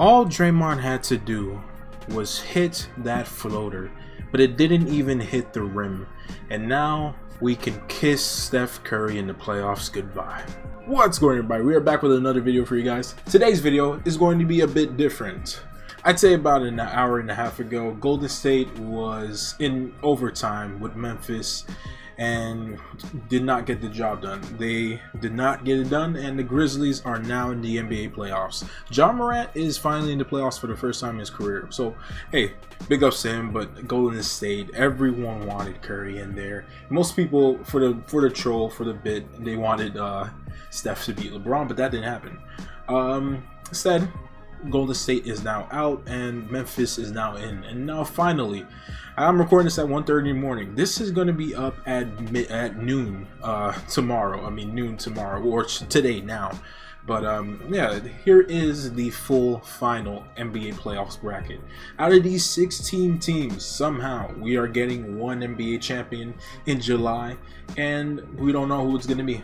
All Draymond had to do was hit that floater, but it didn't even hit the rim. And now we can kiss Steph Curry in the playoffs goodbye. What's going on, everybody? We are back with another video for you guys. Today's video is going to be a bit different. I'd say about an hour and a half ago, Golden State was in overtime with Memphis and did not get the job done. They did not get it done, and the Grizzlies are now in the NBA playoffs. Ja Morant is finally in the playoffs for the first time in his career. So, hey, big ups to him, but Golden State, everyone wanted Curry in there. Most people, for the troll, for the bit, they wanted Steph to beat LeBron, but that didn't happen. Instead, Golden State is now out and Memphis is now in. And now finally, I'm recording this at 1:30 in the morning. This is going to be up at noon tomorrow. I mean noon tomorrow, or today now. But yeah, here is the full final NBA playoffs bracket. Out of these 16 teams, somehow we are getting one NBA champion in July, and we don't know who it's going to be.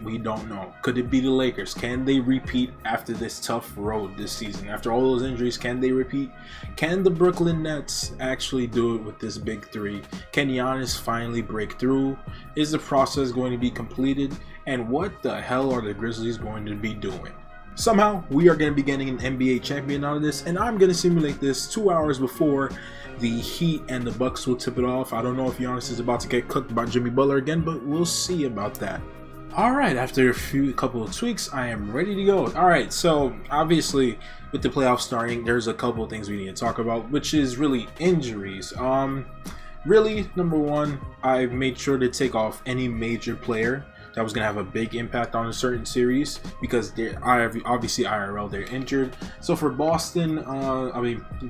We don't know. Could it be the Lakers? Can they repeat after this tough road this season? After all those injuries, can they repeat? Can the Brooklyn Nets actually do it with this big three? Can Giannis finally break through? Is the process going to be completed? And what the hell are the Grizzlies going to be doing? Somehow, we are going to be getting an NBA champion out of this, and I'm going to simulate this 2 hours before the Heat and the Bucks will tip it off. I don't know if Giannis is about to get cooked by Jimmy Butler again, but we'll see about that. Alright, after a couple of tweaks, I am ready to go. Alright, so obviously with the playoffs starting, there's a couple of things we need to talk about, which is really injuries. Really, number one, I've made sure to take off any major player that was going to have a big impact on a certain series, because they're obviously IRL, they're injured. So for Boston,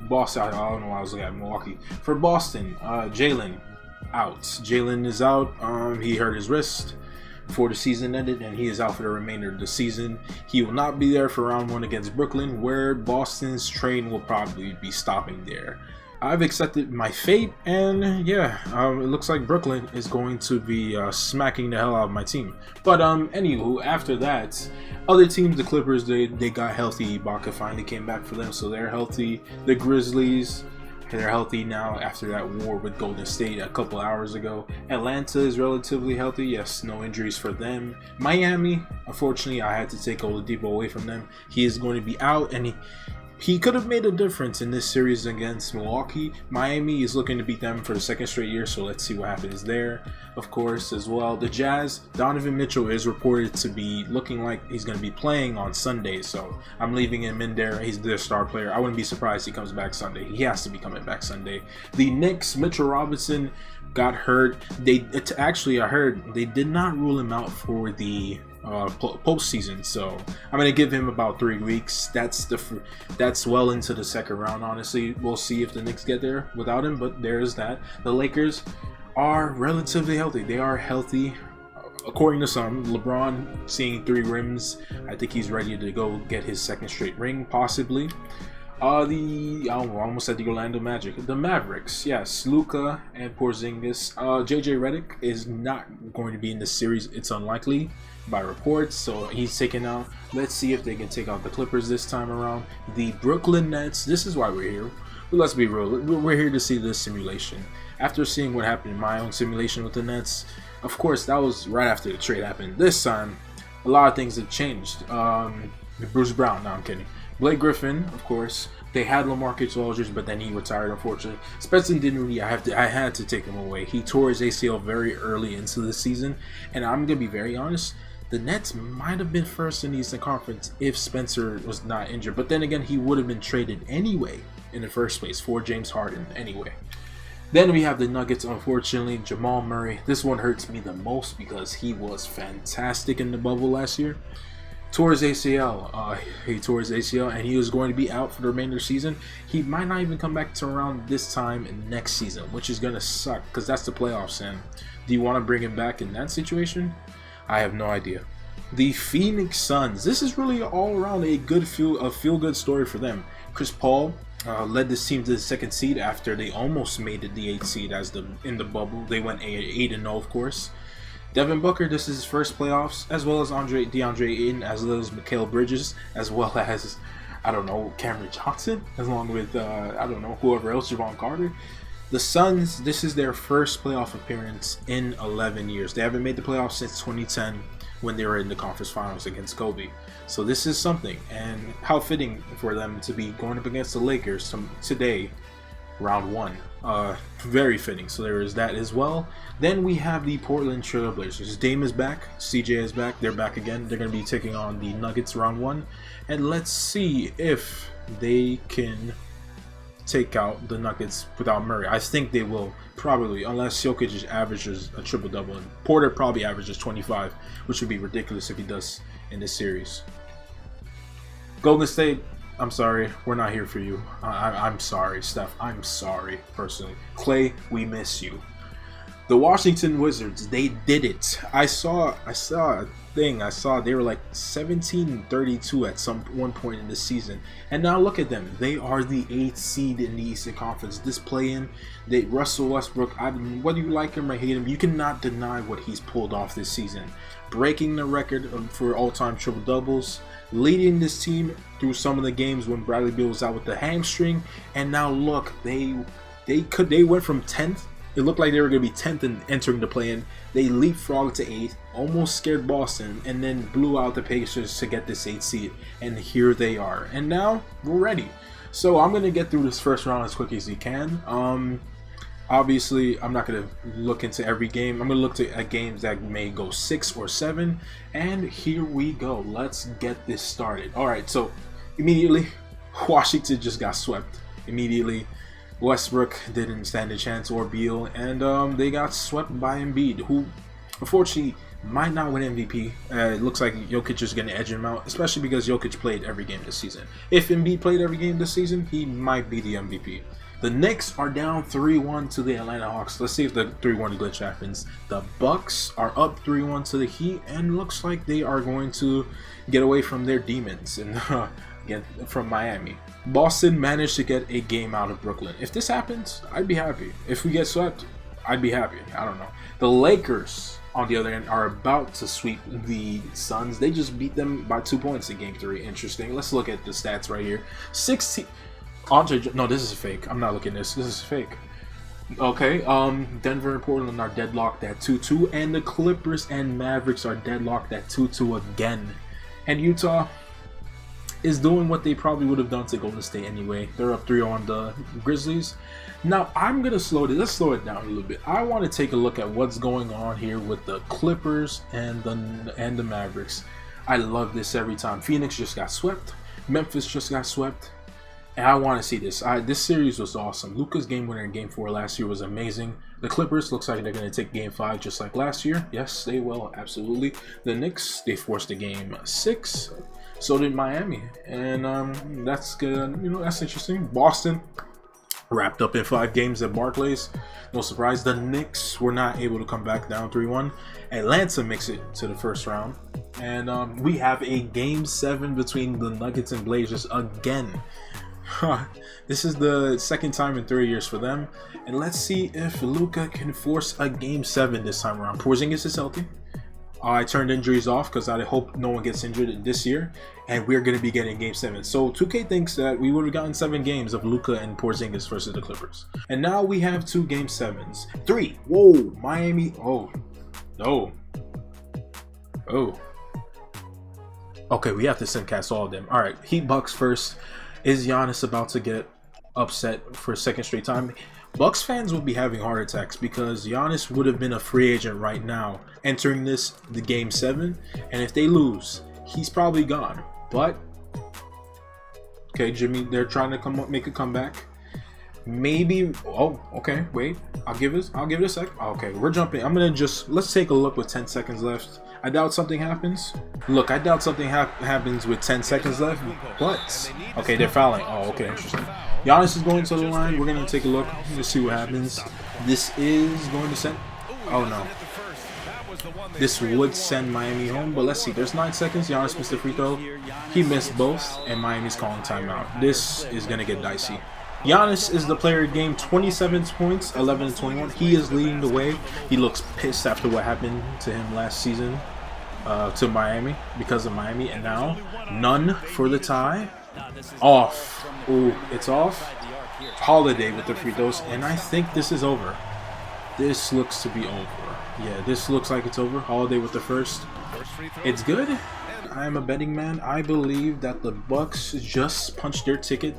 Boston, I don't know why I was looking at Milwaukee. For Boston, Jalen out. Jalen is out. He hurt his wrist before the season ended, and he is out for the remainder of the season. He will not be there for round one against Brooklyn, where Boston's train will probably be stopping there. I've accepted my fate, and yeah, it looks like Brooklyn is going to be smacking the hell out of my team. But anywho, after that, other teams, the Clippers, they got healthy. Ibaka finally came back for them, so they're healthy. The Grizzlies, they're healthy now after that war with Golden State a couple hours ago. Atlanta is relatively healthy. Yes, no injuries for them. Miami, unfortunately, I had to take Oladipo away from them. He is going to be out, and he could have made a difference in this series against Milwaukee. Miami is looking to beat them for the second straight year, so let's see what happens there. Of course, as well, the Jazz, Donovan Mitchell is reported to be looking like he's going to be playing on Sunday, so I'm leaving him in there. He's their star player. I wouldn't be surprised if he comes back Sunday. He has to be coming back Sunday. The Knicks, Mitchell Robinson got hurt. I heard they did not rule him out for the postseason, so I'm gonna give him about 3 weeks. That's well into the second round. Honestly, we'll see if the Knicks get there without him, but there's that. The Lakers are relatively healthy. They are healthy according to some. LeBron seeing 3 rims. I think he's ready to go get his second straight ring, possibly. I almost said the Orlando Magic. The Mavericks, yes, Luka and Porzingis. JJ Redick is not going to be in this series. It's unlikely by reports, so he's taken out. Let's see if they can take out the Clippers this time around. The Brooklyn Nets, this is why we're here. But let's be real, we're here to see this simulation. After seeing what happened in my own simulation with the Nets, of course, that was right after the trade happened. This time, a lot of things have changed. Bruce Brown, no, I'm kidding. Blake Griffin, of course. They had LaMarcus Aldridge, but then he retired, unfortunately. Spencer Dinwiddie, I had to take him away. He tore his ACL very early into the season, and I'm gonna be very honest. The Nets might have been first in the Eastern Conference if Spencer was not injured, but then again, he would have been traded anyway in the first place for James Harden anyway. Then we have the Nuggets, unfortunately. Jamal Murray. This one hurts me the most because he was fantastic in the bubble last year. Tore his ACL. He tore his ACL, and he was going to be out for the remainder of the season. He might not even come back to around this time in next season, which is going to suck because that's the playoffs. And do you want to bring him back in that situation? I have no idea. The Phoenix Suns. This is really all around a feel-good story for them. Chris Paul led this team to the second seed after they almost made it the 8th seed in the bubble. They went 8-0, of course. Devin Booker, this is his first playoffs, as well as DeAndre Ayton, as well as Mikal Bridges, as well as I don't know, Cameron Johnson, along with I don't know, whoever else, Javon Carter. The Suns, this is their first playoff appearance in 11 years. They haven't made the playoffs since 2010 when they were in the conference finals against Kobe. So this is something, and how fitting for them to be going up against the Lakers today, round one. Very fitting. So there is that as well. Then we have the Portland Trail Blazers. Dame is back, CJ is back, they're back again. They're going to be taking on the Nuggets round one, and let's see if they can take out the Nuggets without Murray. I think they will, probably, unless Jokic just averages a triple-double. And Porter probably averages 25, which would be ridiculous if he does in this series. Golden State, I'm sorry, we're not here for you. I'm sorry, Steph. I'm sorry, personally. Clay, we miss you. The Washington Wizards, they did it. I saw a thing. I saw they were like 17-32 at one point in the season, and now look at them. They are the 8th seed in the Eastern Conference. This play-in, Russell Westbrook. Whether you like him or hate him, you cannot deny what he's pulled off this season, breaking the record for all-time triple doubles, leading this team through some of the games when Bradley Beal was out with the hamstring, and now look, they went from 10th. It looked like they were going to be 10th and entering the play-in. They leapfrogged to 8th, almost scared Boston, and then blew out the Pacers to get this 8th seed. And here they are. And now we're ready. So I'm going to get through this first round as quick as you can. Obviously, I'm not going to look into every game. I'm going to look at games that may go 6 or 7. And here we go. Let's get this started. All right, so immediately, Washington just got swept. Immediately. Westbrook didn't stand a chance, or Beal, and they got swept by Embiid, who unfortunately might not win MVP. It looks like Jokic is going to edge him out, especially because Jokic played every game this season. If Embiid played every game this season, he might be the MVP. The Knicks are down 3-1 to the Atlanta Hawks. Let's see if the 3-1 glitch happens. The Bucks are up 3-1 to the Heat, and looks like they are going to get away from their demons and get from Miami. Boston managed to get a game out of Brooklyn. If this happens, I'd be happy. If we get swept, I'd be happy. I don't know. The Lakers, on the other end, are about to sweep the Suns. They just beat them by 2 points in Game 3. Interesting. Let's look at the stats right here. 16. No, this is fake. I'm not looking at this. This is fake. Okay. Denver and Portland are deadlocked at 2-2, and the Clippers and Mavericks are deadlocked at 2-2 again. And Utah is doing what they probably would have done to Golden State anyway. They're up 3-0 on the Grizzlies. Now, I'm going to let's slow it down a little bit. I want to take a look at what's going on here with the Clippers and the Mavericks. I love this every time. Phoenix just got swept. Memphis just got swept. And I want to see this. This series was awesome. Luka's game winner in Game 4 last year was amazing. The Clippers looks like they're going to take Game 5 just like last year. Yes, they will. Absolutely. The Knicks, they forced a Game 6. So did Miami, and that's good. That's interesting. Boston wrapped up in 5 games at Barclays. No surprise. The Knicks were not able to come back down 3-1. Atlanta makes it to the first round, and we have a Game 7 between the Nuggets and Blazers again. This is the second time in 3 years for them, and let's see if Luka can force a Game 7 this time around. Porzingis is healthy. I turned injuries off because I hope no one gets injured this year, and we're going to be getting Game 7. So 2K thinks that we would have gotten 7 games of Luka and Porzingis versus the Clippers. And now we have 2 Game 7s. 3. Whoa, Miami. Oh, no. Oh. Okay, we have to simcast all of them. All right, Heat Bucks first. Is Giannis about to get upset for a second straight time? Bucks fans will be having heart attacks because Giannis would have been a free agent right now entering the Game 7, and if they lose, he's probably gone. But okay, Jimmy, they're trying to make a comeback. Maybe. Oh, okay. Wait, I'll give it a sec. Okay, we're jumping. Let's take a look with 10 seconds left. I doubt something happens. Look, I doubt something happens with 10 seconds left. But okay, they're fouling. Oh, okay, interesting. Giannis is going to the line. We're going to take a look. Let's see what happens. This is going to send... Oh, no. This would send Miami home, but let's see. There's 9 seconds. Giannis missed the free throw. He missed both, and Miami's calling timeout. This is going to get dicey. Giannis is the player of the game. 27 points, 11 and 21. He is leading the way. He looks pissed after what happened to him last season to Miami, because of Miami. And now, none for the tie. Off. Ooh, it's off. Holiday with the free throws, and I think this is over. This looks to be over. Yeah, this looks like it's over. Holiday with the first. It's good. I am a betting man. I believe that the Bucks just punched their ticket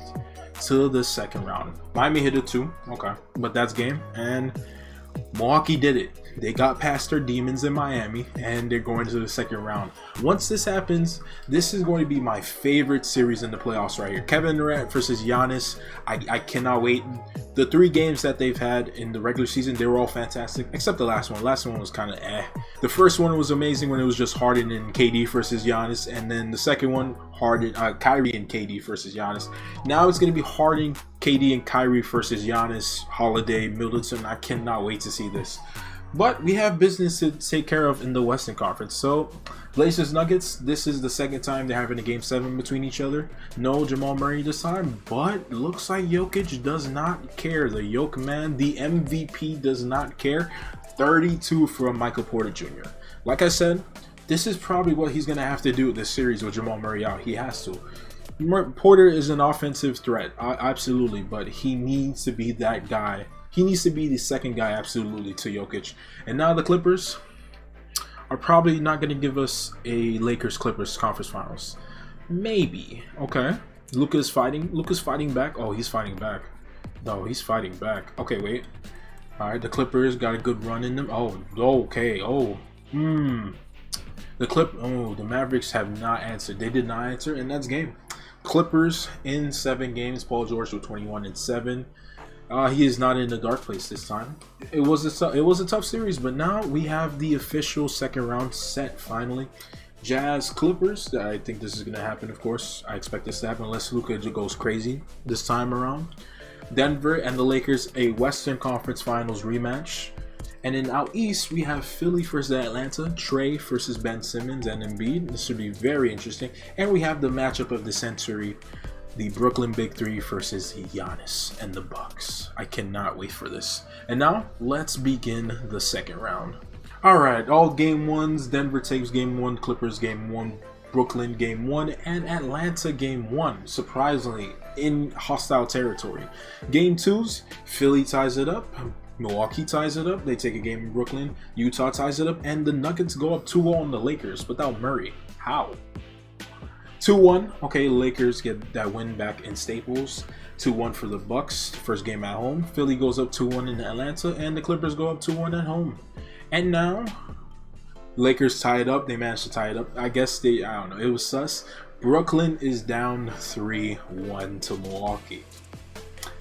to the second round. Miami hit it too. Okay, but that's game. And Milwaukee did it. They got past their demons in Miami, and they're going to the second round. Once this happens, this is going to be my favorite series in the playoffs right here. Kevin Durant versus Giannis. I cannot wait. The 3 games that they've had in the regular season, they were all fantastic, except the last one. Last one was kind of eh. The first one was amazing when it was just Harden and KD versus Giannis, and then the second one, Kyrie and KD versus Giannis. Now it's going to be Harden, KD, and Kyrie versus Giannis, Holiday, Middleton. I cannot wait to see this. But we have business to take care of in the Western Conference. So, Blazers Nuggets, this is the second time they're having a Game 7 between each other. No Jamal Murray this time, but looks like Jokic does not care. The Joke man, the MVP, does not care. 32 from Michael Porter Jr. Like I said, this is probably what he's going to have to do this series with Jamal Murray out. He has to. Porter is an offensive threat, absolutely, but he needs to be that guy. He needs to be the second guy, absolutely, to Jokic. And now the Clippers are probably not going to give us a Lakers-Clippers conference finals. Maybe. Okay. Luka's fighting. Luka's fighting back. Oh, he's fighting back. No, he's fighting back. Okay, wait. All right, the Clippers got a good run in them. Oh, okay. Oh, the Mavericks have not answered. They did not answer, and that's game. Clippers in 7 games. Paul George with 21-7. He is not in the dark place this time. It was a tough series, but now we have the official second round set finally. Jazz Clippers. I think this is going to happen, of course. I expect this to happen unless Luka goes crazy this time around. Denver and the Lakers, a Western Conference Finals rematch. And then out east, we have Philly versus Atlanta, Trey versus Ben Simmons and Embiid. This should be very interesting. And we have the matchup of the century, the Brooklyn Big Three versus Giannis and the Bucks. I cannot wait for this. And now, let's begin the second round. Alright, all game ones. Denver takes game 1, Clippers game 1, Brooklyn game 1, and Atlanta game 1. Surprisingly, in hostile territory. Game 2s, Philly ties it up. Milwaukee ties it up. They take a game in Brooklyn. Utah ties it up. And the Nuggets go up 2-0 on the Lakers without Murray. How? 2-1. Okay, Lakers get that win back in Staples. 2-1 for the Bucks. First game at home. Philly goes up 2-1 in Atlanta. And the Clippers go up 2-1 at home. And now, Lakers tie it up. They managed to tie it up. I guess I don't know. It was sus. Brooklyn is down 3-1 to Milwaukee.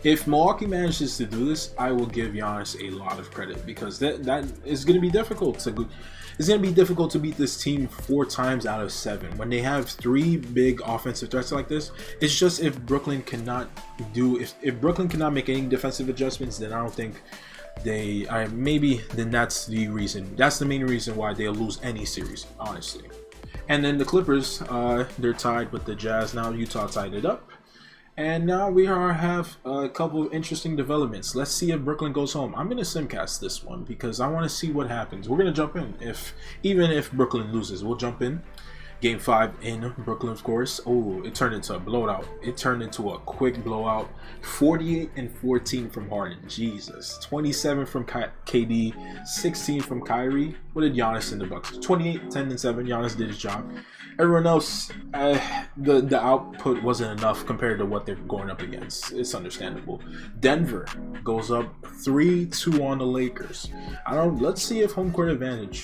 If Milwaukee manages to do this, I will give Giannis a lot of credit because that is going to be difficult to. It's going to be difficult to beat this team 4 times out of 7 when they have 3 big offensive threats like this. It's just if Brooklyn cannot if Brooklyn cannot make any defensive adjustments, then I don't think then that's the reason. That's the main reason why they'll lose any series, honestly. And then the Clippers, they're tied with the Jazz now. Utah tied it up. And now we have a couple of interesting developments. Let's see if Brooklyn goes home. I'm going to simcast this one because I want to see what happens. We're going to jump in. Even if Brooklyn loses, we'll jump in. Game 5 in Brooklyn, of course. Oh, it turned into a blowout. It turned into a quick blowout. 48-14 from Harden. Jesus. 27 from KD. 16 from Kyrie. What did Giannis in the Bucks? 28, 10, and 7. Giannis did his job. Everyone else, the output wasn't enough compared to what they're going up against. It's understandable. Denver goes up 3-2 on the Lakers. Let's see if home court advantage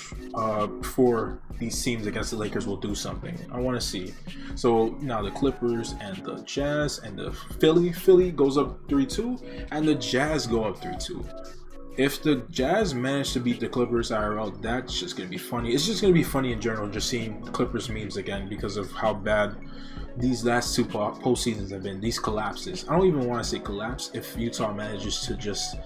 for these teams against the Lakers will do something. I want to see. So now the Clippers and the Jazz and the Philly goes up 3-2, and the Jazz go up 3-2. If the Jazz manage to beat the Clippers IRL, that's just going to be funny. It's just going to be funny in general, just seeing Clippers memes again because of how bad these last 2 postseasons have been. These collapses. I don't even want to say collapse if Utah manages to just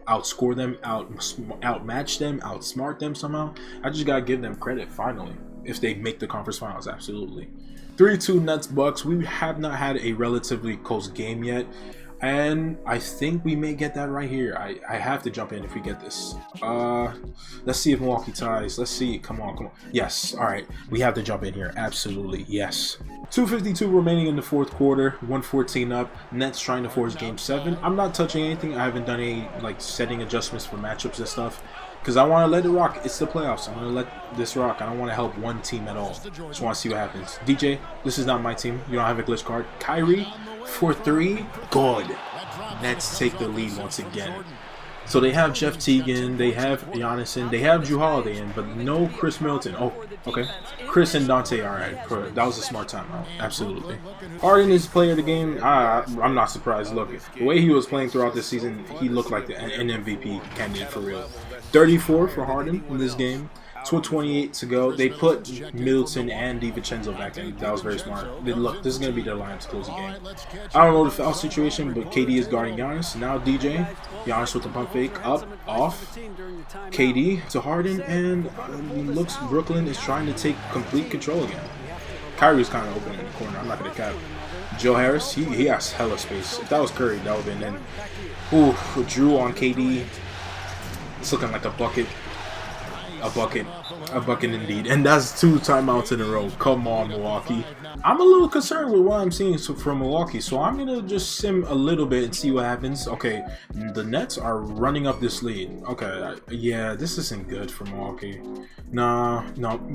outscore them, outmatch them, outsmart them somehow. I just got to give them credit finally if they make the conference finals, absolutely. 3-2 Nets Bucks. We have not had a relatively close game yet. And I think we may get that right here. I have to jump in if we get this. Let's see if Milwaukee ties. Let's see. Come on, come on. Yes. All right. We have to jump in here. Absolutely. Yes. 2:52 remaining in the fourth quarter. 114 up. Nets trying to force game 7. I'm not touching anything. I haven't done any like setting adjustments for matchups and stuff, because I want to let it rock. It's the playoffs. I'm going to let this rock. I don't want to help one team at all. Just want to see what happens. DJ, this is not my team. You don't have a glitch card. Kyrie for 3. Good. Nets take the lead once again. So they have Jeff Teagan, they have Giannis, they have Jrue Holiday in, but no Chris Middleton. Oh, okay. Chris and Dante, all right. That was a smart timeout. Absolutely. Harden is player of the game. I'm not surprised. Look, the way he was playing throughout this season, he looked like an MVP candidate for real. 34 for Harden in this game. 28 to go. They put Middleton and DiVincenzo back in. That was very smart. Look, this is going to be their line to close the game. I don't know the foul situation, but KD is guarding Giannis. Now DJ. Giannis with the pump fake. Up, off. KD to Harden, and looks Brooklyn is trying to take complete control again. Kyrie's kind of open in the corner. I'm not going to cap. Joe Harris, he has hella space. If that was Curry, that would have been in. Ooh, Jrue on KD. It's looking like a bucket. A bucket indeed. And that's 2 timeouts in a row. Come on, Milwaukee. I'm a little concerned with what I'm seeing from Milwaukee, so I'm gonna just sim a little bit and see what happens. Okay, the Nets are running up this lead. Okay, yeah, this isn't good for Milwaukee. No,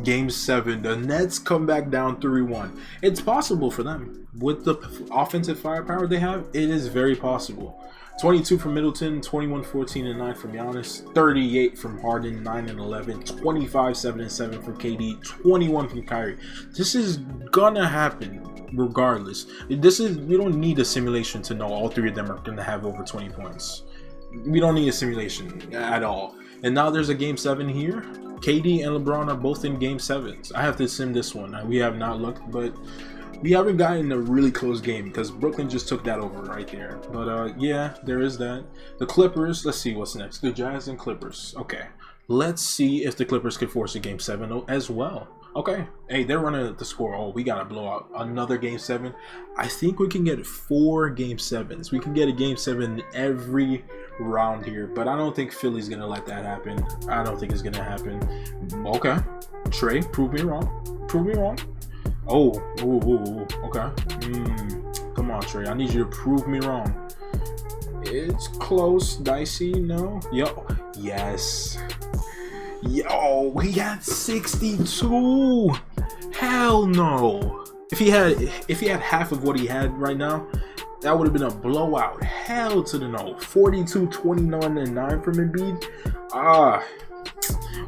game 7, the Nets come back down 3-1. It's possible for them with the offensive firepower they have. It is very possible. 22 from Middleton, 21, 14, and 9 from Giannis, 38 from Harden, 9 and 11, 25, 7 and 7 from KD, 21 from Kyrie. This is gonna happen regardless. We don't need a simulation to know all 3 of them are gonna have over 20 points. We don't need a simulation at all. And now there's a game 7 here. KD and LeBron are both in game 7s. I have to sim this one. We have not looked, but we haven't gotten a really close game because Brooklyn just took that over right there. But yeah, there is that. The Clippers, let's see what's next. The Jazz and Clippers. Okay, let's see if the Clippers could force a game 7 as well. Okay, hey, they're running the score. Oh, we gotta blow out another game 7. I think we can get 4 game 7s. We can get a game 7 every round here, but I don't think Philly's gonna let that happen. I don't think it's gonna happen. Okay, Trey, prove me wrong. Prove me wrong. Oh, ooh, okay. Come on, Trey. I need you to prove me wrong. It's close, dicey. No. Yo, yes. Yo, he had 62. Hell no. If he had half of what he had right now, that would have been a blowout. Hell to the no. 42, 29, and 9 from Embiid.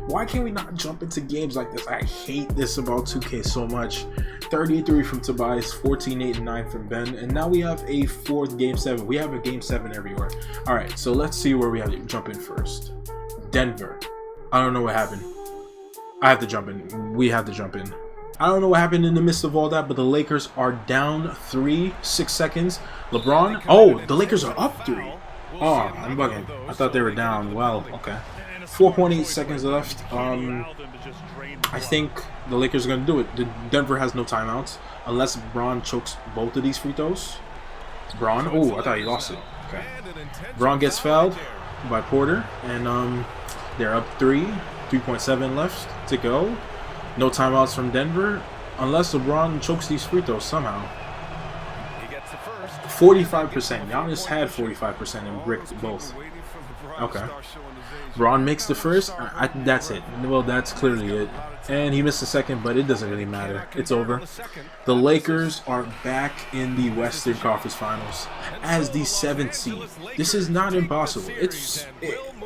Why can't we not jump into games like this? I hate this about 2K so much. 33 from Tobias, 14, 8, and 9 from Ben, and now we have a 4th game 7. We have a game 7 everywhere. All right, so let's see where we have to jump in first. Denver. I don't know what happened. I have to jump in. We have to jump in. I don't know what happened in the midst of all that, but the Lakers are down 3, 6 seconds. LeBron. Oh, the Lakers are up 3. Oh, I'm bugging. I thought they were down. Well, okay. 4.8 seconds left. I think the Lakers are going to do it. Denver has no timeouts unless Bron chokes both of these free throws. Bron. Oh, I thought he lost it. Okay. Bron gets fouled by Porter, and they're up 3.7 left to go. No timeouts from Denver unless LeBron chokes these free throws somehow. 45%. Giannis had 45% and bricked both. Okay. Bron makes the first. That's it. Well, that's clearly it. And he missed the second, but it doesn't really matter. It's over. The Lakers are back in the Western Conference Finals as the 7th seed. This is not impossible.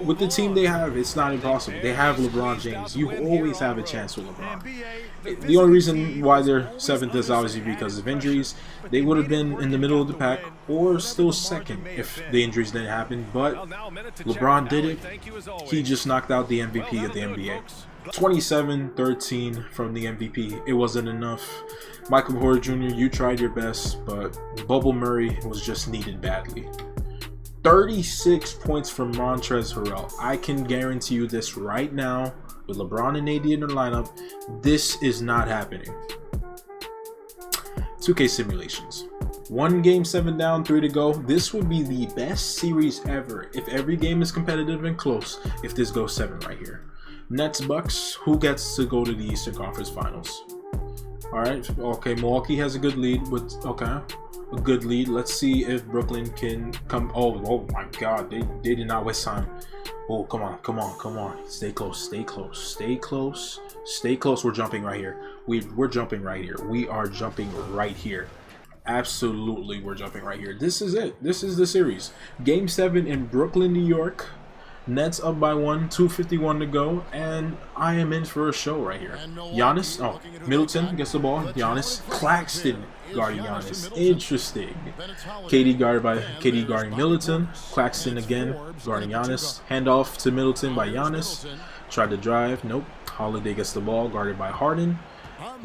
With the team they have, it's not impossible. They have LeBron James. You always have a chance with LeBron. The only reason why they're 7th is obviously because of injuries. They would have been in the middle of the pack or still 2nd if the injuries didn't happen. But LeBron did it. He just knocked out the MVP of the NBA. 27-13 from the MVP. It wasn't enough. Michael Porter Jr., you tried your best, but Bubble Murray was just needed badly. 36 points from Montrezl Harrell. I can guarantee you this right now, with LeBron and AD in the lineup, this is not happening. 2K simulations. One game, 7 down, 3 to go. This would be the best series ever if every game is competitive and close. If this goes 7 right here. Nets Bucks, who gets to go to the Eastern Conference Finals? All right, okay, Milwaukee has a good lead with a good lead. Let's see if Brooklyn can come. Oh my God, they did not waste time. Oh, come on. Stay close. We're jumping right here. We're jumping right here. We are jumping right here. Absolutely, we're jumping right here. This is it. This is the series. Game 7 in Brooklyn, New York. Nets up by 1, 2:51 to go, and I am in for a show right here. Giannis, Middleton gets the ball. Giannis, Claxton guarding Giannis. Interesting. KD guarding Middleton. Claxton again guarding Giannis. Handoff to Middleton by Giannis. Tried to drive. Nope. Holiday gets the ball, guarded by Harden.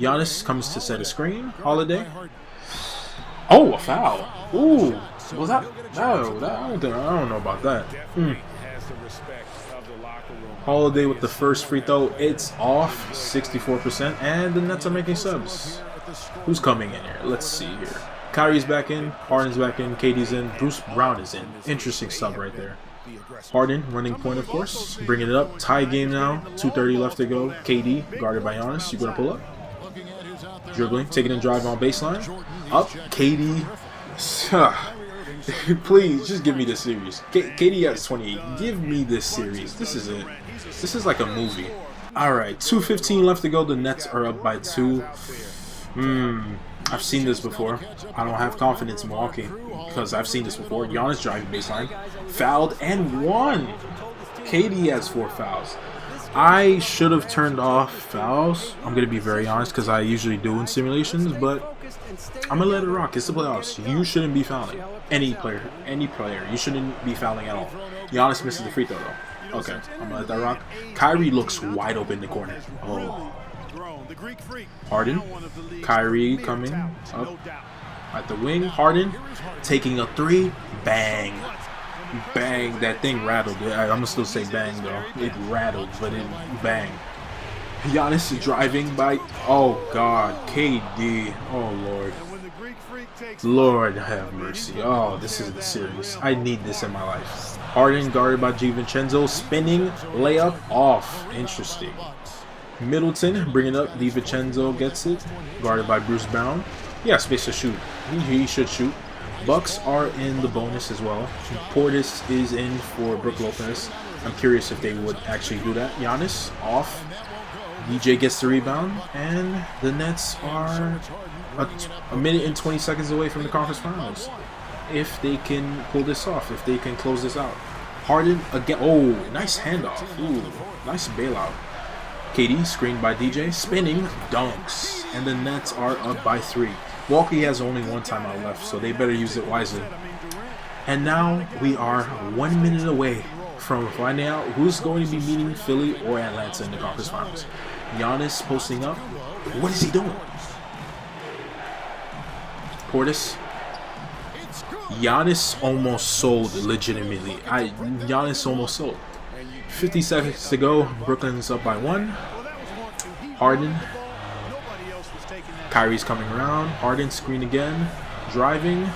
Giannis comes to set a screen. Holiday. Oh, a foul. Ooh. Was that? No, I don't know about that. Holiday with the first free throw. It's off, 64%, and the Nets are making subs. Who's coming in here? Let's see here. Kyrie's back in, Harden's back in, KD's in, Bruce Brown is in. Interesting sub right there. Harden, running point, of course. Bringing it up. Tie game now. 2:30 left to go. KD, guarded by Giannis. You going to pull up? Dribbling, taking a drive on baseline. Up, KD. Please, just give me this series. KD has 28. Give me this series. This is it. This is like a movie. Alright, 2:15 left to go. The Nets are up by 2. I've seen this before. I don't have confidence in Milwaukee because I've seen this before. Giannis driving baseline. Fouled and won. KD has 4 fouls. I should have turned off fouls. I'm going to be very honest because I usually do in simulations, but I'm going to let it rock. It's the playoffs. You shouldn't be fouling. Any player. You shouldn't be fouling at all. Giannis misses the free throw, though. Okay, I'm going to let that rock. Kyrie looks wide open in the corner. Oh. Harden. Kyrie coming up at the wing. Harden taking a 3. Bang. Bang. That thing rattled. I'm going to still say bang, though. It rattled, but it bang. Giannis driving by. Oh, God. KD. Oh, Lord. Lord have mercy. Oh, this is the series. I need this in my life. Harden guarded by DiVincenzo. Spinning. Layup off. Interesting. Middleton bringing up. DiVincenzo gets it. Guarded by Bruce Brown. Yeah, space to shoot. He should shoot. Bucks are in the bonus as well. Portis is in for Brook Lopez. I'm curious if they would actually do that. Giannis off. DJ gets the rebound, and the Nets are a minute and 20 seconds away from the conference finals. If they can pull this off, if they can close this out. Harden again. Oh, nice handoff. Ooh, nice bailout. KD screened by DJ, spinning, dunks, and the Nets are up by 3. Milwaukee has only 1 timeout left, so they better use it wisely. And now we are 1 minute away from finding out who's going to be meeting Philly or Atlanta in the conference finals. Giannis posting up. What is he doing? Portis. Giannis almost sold legitimately. Giannis almost sold. 50 seconds to go. Brooklyn's up by 1. Harden. Kyrie's coming around. Harden screen again. Driving.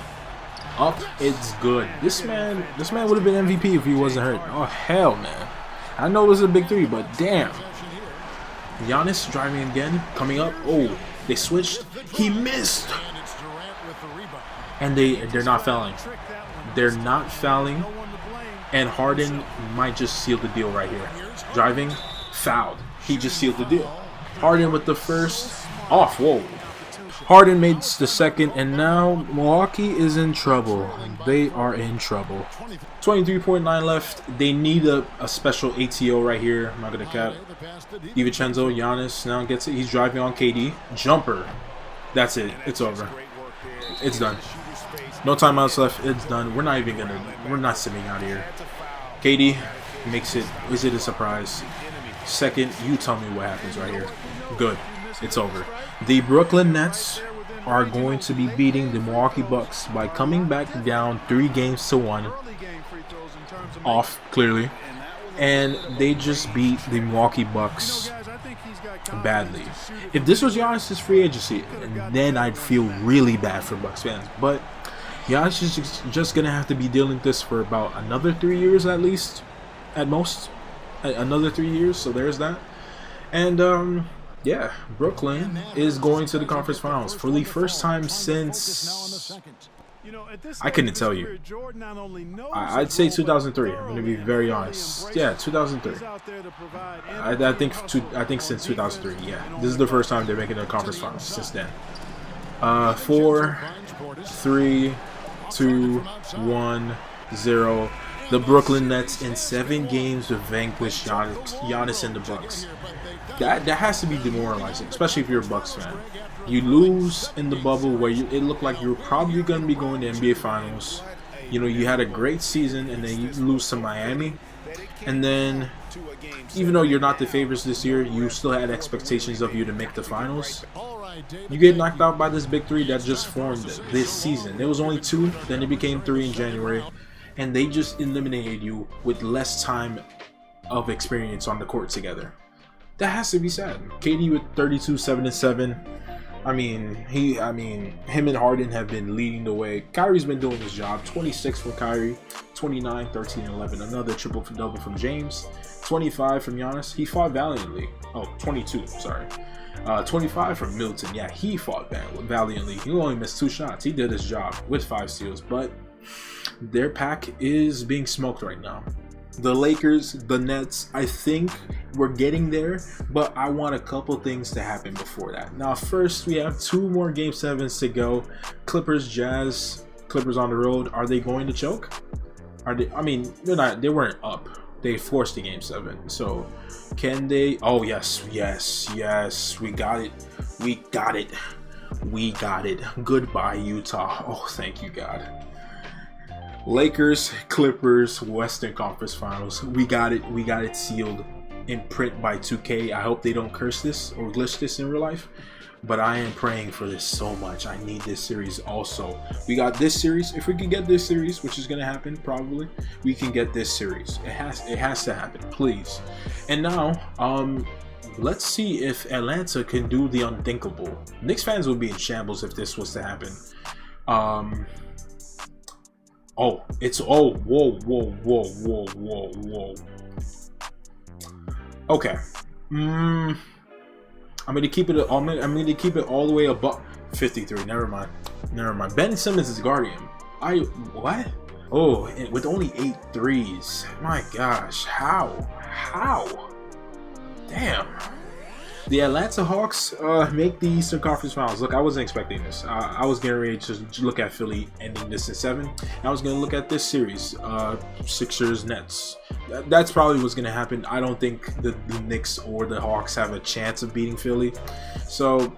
Up. It's good. This man would have been MVP if he wasn't hurt. Oh, hell, man. I know it was a big 3, but damn. Giannis driving again. Coming up. Oh, they switched. He missed. And they're not fouling. They're not fouling. And Harden might just seal the deal right here. Driving. Fouled. He just sealed the deal. Harden with the first. Off. Whoa. Harden made the second, and now Milwaukee is in trouble. They are in trouble. 23.9 left. They need a special ATO right here. I'm not going to cap. DiVincenzo, Giannis now gets it. He's driving on KD. Jumper. That's it. It's over. It's done. No timeouts left. It's done. We're not sitting out here. KD makes it. Is it a surprise? Second, you tell me what happens right here. Good. It's over. The Brooklyn Nets are going to be beating the Milwaukee Bucks by coming back down 3-1 off, clearly. And they just beat the Milwaukee Bucks badly. If this was Giannis's free agency, then I'd feel really bad for Bucks fans. But Giannis is just gonna have to be dealing with this for about another 3 years at least, at most, another 3 years. So there's that. And yeah, Brooklyn is going to the conference finals for the first time since, I couldn't tell you. I'd say 2003. I'm gonna be very honest. Yeah, 2003. I think since 2003. Yeah, this is the first time they're making the conference finals since then. 4, 3, 2, 1, 0. The Brooklyn Nets in 7 games have vanquished Giannis and the Bucks. That has to be demoralizing, especially if you're a Bucks fan. You lose in the bubble where it looked like you were probably going to be going to NBA Finals. You know, you had a great season, and then you lose to Miami. And then, even though you're not the favorites this year, you still had expectations of you to make the finals. You get knocked out by this big 3 that just formed this season. There was only 2, then it became 3 in January. And they just eliminated you with less time of experience on the court together. That has to be sad. KD with 32, 7 and 7. I mean, him and Harden have been leading the way. Kyrie's been doing his job. 26 from Kyrie, 29, 13, and 11. Another triple-double from James. 25 from Giannis. He fought valiantly. Oh, 22, sorry. 25 from Middleton. Yeah, he fought valiantly. He only missed 2 shots. He did his job with 5 steals, but their pack is being smoked right now. The Lakers, the Nets, I think we're getting there, but I want a couple things to happen before that. Now, first, we have 2 more Game 7s to go. Clippers, Jazz. Clippers on the road. Are they going to choke? Are they? I mean, they're not. They weren't up. They forced the Game 7. So, can they? Oh, yes, yes, yes. We got it. We got it. We got it. Goodbye, Utah. Oh, thank you, God. Lakers, Clippers, Western Conference Finals. We got it. We got it sealed in print by 2K. I hope they don't curse this or glitch this in real life. But I am praying for this so much. I need this series also. We got this series. If we can get this series, which is going to happen probably, we can get this series. It has to happen, please. And now, let's see if Atlanta can do the unthinkable. Knicks fans would be in shambles if this was to happen. Whoa, whoa. Okay. I'm gonna keep it. I'm gonna keep it all the way above 53. Never mind. Ben Simmons is guarding him. What? Oh, with only 8 threes. My gosh, how? Damn. The Atlanta Hawks make the Eastern Conference Finals. Look, I wasn't expecting this. I was getting ready to look at Philly ending this in 7. I was going to look at this series, Sixers, Nets. That's probably what's going to happen. I don't think the Knicks or the Hawks have a chance of beating Philly. So,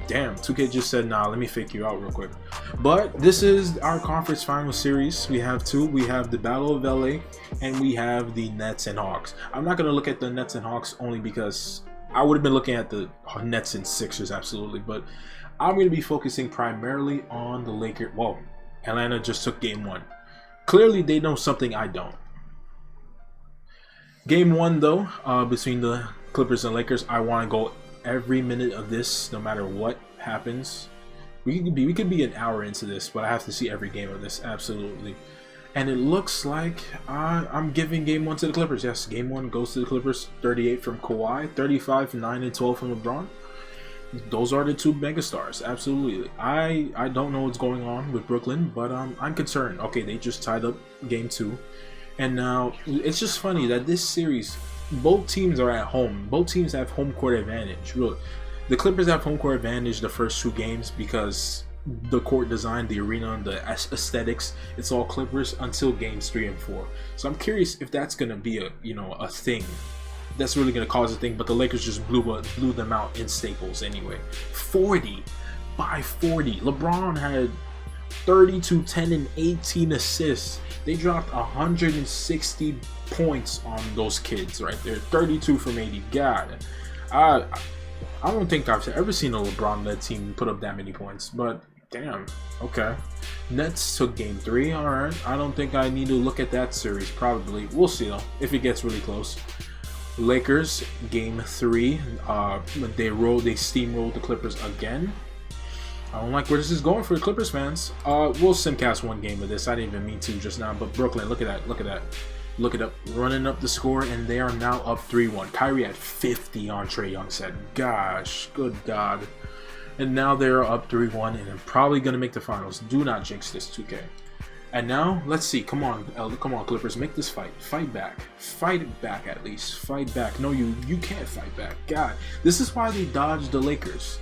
damn, 2K just said, nah, let me fake you out real quick. But this is our conference final series. We have 2. We have the Battle of LA, and we have the Nets and Hawks. I'm not going to look at the Nets and Hawks only because I would have been looking at the Nets and Sixers, absolutely, but I'm going to be focusing primarily on the Lakers. Whoa, Atlanta just took Game 1. Clearly, they know something I don't. Game 1, though, between the Clippers and Lakers, I want to go every minute of this, no matter what happens. We could be an hour into this, but I have to see every game of this, absolutely. And it looks like I'm giving Game 1 to the Clippers. Yes, Game 1 goes to the Clippers. 38 from Kawhi, 35, 9, and 12 from LeBron. Those are the 2 megastars, absolutely. I don't know what's going on with Brooklyn, but I'm concerned. Okay, they just tied up Game 2. And now, it's just funny that this series, both teams are at home. Both teams have home court advantage. Really, the Clippers have home court advantage the first 2 games because the court design, the arena, and the aesthetics, it's all Clippers until games 3 and 4. So I'm curious if that's gonna be a thing that's really gonna cause a thing. But the Lakers just blew them out in Staples anyway. 40 by 40. LeBron had 32, 10, and 18 assists. They dropped 160 points on those kids right there. 32 from 80. God, I don't think I've ever seen a LeBron-led team put up that many points, but damn, okay. Nets took Game 3, alright. I don't think I need to look at that series, probably. We'll see, though, if it gets really close. Lakers game 3. They steamrolled the Clippers again. I don't like where this is going for the Clippers fans. We'll simcast one game of this. I didn't even mean to just now, but Brooklyn, look at that, look at that. Look it up, running up the score, and they are now up 3-1. Kyrie had 50 on Trae Young said. Gosh, good God. And now they're up 3-1, and they're probably going to make the finals. Do not jinx this, 2K. And now, let's see. Come on, Clippers, make this fight. Fight back. Fight it back, at least. Fight back. No, you can't fight back. God, this is why they dodged the Lakers.